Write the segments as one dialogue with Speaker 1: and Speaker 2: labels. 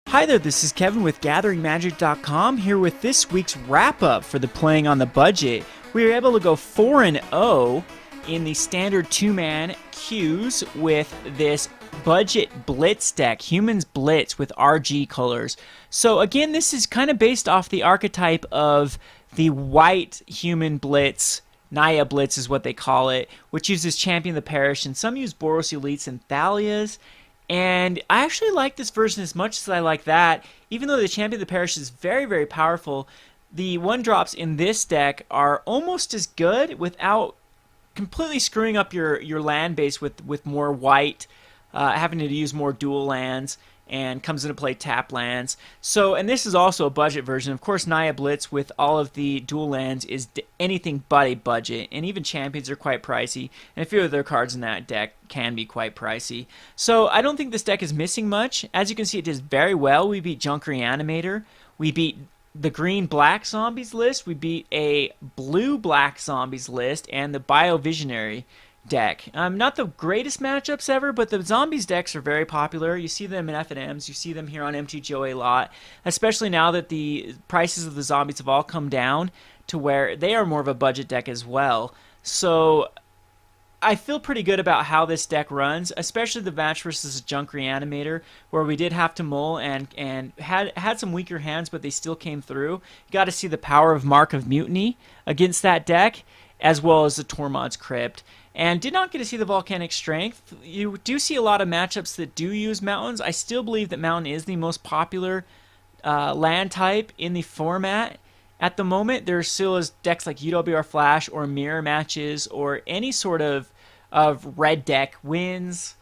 Speaker 1: Hi there, this is Kevin with GatheringMagic.com here with this week's wrap-up for the Playing on the Budget. We were able to go 4-0 in the standard two-man queues with this budget Blitz deck, Humans Blitz with RG colors. So again, this is kind of based off the archetype of the white Human Blitz. Naya Blitz is what they call it, which uses Champion of the Parish, and some use Boros Elites and Thalias. And I actually like this version as much as I like that. Even though the Champion of the Parish is very, very powerful, the 1-drops in this deck are almost as good without completely screwing up your land base with more white, having to use more dual lands, and comes into play tap lands. So, and this is also a budget version. Of course, Naya Blitz with all of the dual lands is anything but a budget, and even champions are quite pricey, and a few of their cards in that deck can be quite pricey. So I don't think this deck is missing much. As you can see, it does very well. We beat Junk Reanimator. We beat the green-black zombies list. We beat a blue-black zombies list, and the Bio-Visionary deck. Not the greatest matchups ever, but the zombies decks are very popular. You see them in F&Ms, you see them here on MTG a lot, especially now that the prices of the zombies have all come down to where they are more of a budget deck as well. So I feel pretty good about how this deck runs, especially the match versus Junk Reanimator, where we did have to mull and had some weaker hands, but they still came through. You got to see the power of Mark of Mutiny against that deck, as well as the Tormod's Crypt. And did not get to see the Volcanic Strength. You do see a lot of matchups that do use Mountains. I still believe that Mountain is the most popular land type in the format. At the moment, there still is decks like UWR Flash or Mirror Matches or any sort of red deck wins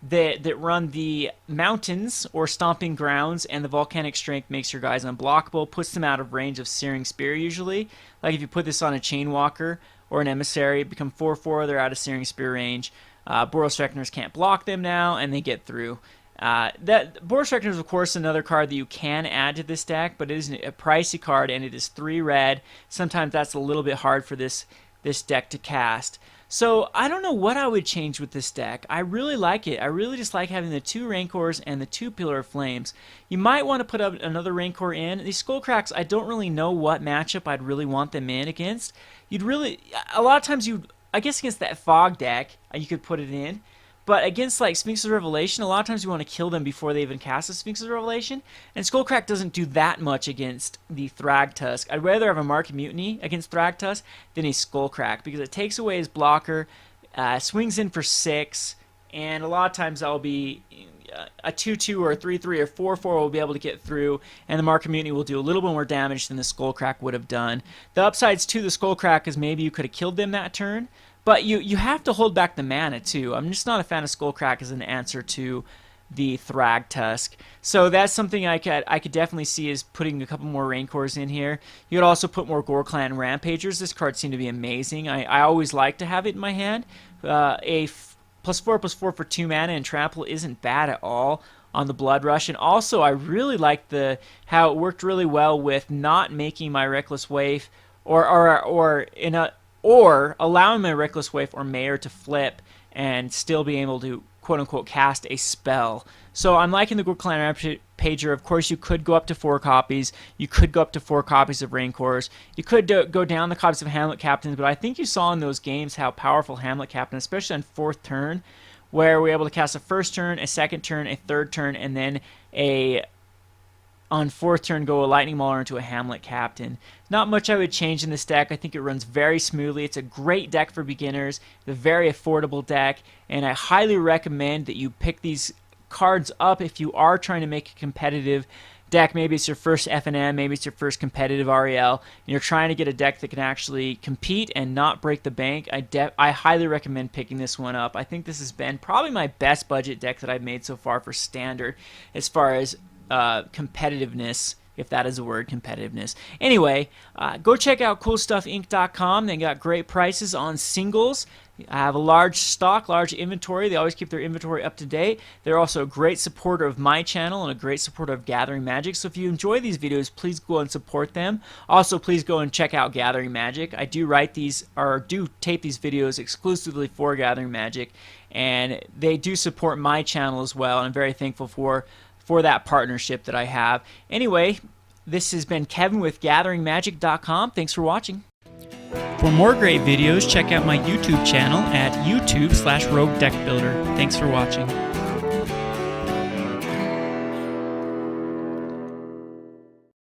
Speaker 1: that run the Mountains or Stomping Grounds, and the Volcanic Strength makes your guys unblockable, puts them out of range of Searing Spear usually. Like if you put this on a Chainwalker or an Emissary, become 4/4, they're out of Searing Spear range. Boros Reckoners can't block them now, and they get through. Boros Reckoner is, of course, another card that you can add to this deck, but it is a pricey card, and it is 3 red. Sometimes that's a little bit hard for this deck to cast. So I don't know what I would change with this deck. I really like it. I really just like having the 2 Rancors and the 2 Pillar of Flames. You might want to put up another Rancor in. These Skullcracks, I don't really know what matchup I'd really want them in against. A lot of times I guess against that Fog deck, you could put it in. But against like Sphinx's Revelation, a lot of times you want to kill them before they even cast a Sphinx's Revelation. And Skullcrack doesn't do that much against the Thragtusk. I'd rather have a Mark of Mutiny against Thragtusk than a Skullcrack, because it takes away his blocker, swings in for 6, and a lot of times that'll be a 2/2 or a 3/3 or 4/4 will be able to get through, and the Mark of Mutiny will do a little bit more damage than the Skullcrack would have done. The upsides to the Skullcrack is maybe you could have killed them that turn, but you have to hold back the mana too. I'm just not a fan of Skullcrack as an answer to the Thragtusk. So that's something I could definitely see is putting a couple more Rancors in here. You could also put more Ghor-Clan Rampagers. This card seemed to be amazing. I always like to have it in my hand. +4/+4 for 2 mana and trample isn't bad at all on the Blood Rush. And also I really like how it worked really well with not making my Reckless Waif or allowing my Reckless Waif or Mayor to flip and still be able to quote-unquote cast a spell. So I'm liking the Ghor-Clan Rampager. Of course, you could go up to 4 copies. You could go up to 4 copies of Rancors. You could go down the copies of Hamlet Captains, but I think you saw in those games how powerful Hamlet Captain, especially on 4th turn, where we're able to cast a 1st turn, a 2nd turn, a 3rd turn, and then on 4th turn go a Lightning Mauler into a Hamlet Captain. Not much I would change in this deck. I think it runs very smoothly. It's a great deck for beginners, a very affordable deck, and I highly recommend that you pick these cards up if you are trying to make a competitive deck. Maybe it's your first F&M, maybe it's your first competitive REL, and you're trying to get a deck that can actually compete and not break the bank. I highly recommend picking this one up. I think this has been probably my best budget deck that I've made so far for Standard as far as competitiveness, if that is a word, competitiveness. Anyway, go check out CoolStuffInc.com. They got great prices on singles. I have a large stock, large inventory. They always keep their inventory up to date. They're also a great supporter of my channel and a great supporter of Gathering Magic. So if you enjoy these videos, please go and support them. Also, please go and check out Gathering Magic. I do write these, or do tape these videos exclusively for Gathering Magic, and they do support my channel as well. And I'm very thankful for for that partnership that I have. Anyway, this has been Kevin with GatheringMagic.com. Thanks for watching. For more great videos, check out my YouTube channel at youtube.com/RogueDeckBuilder. Thanks for watching.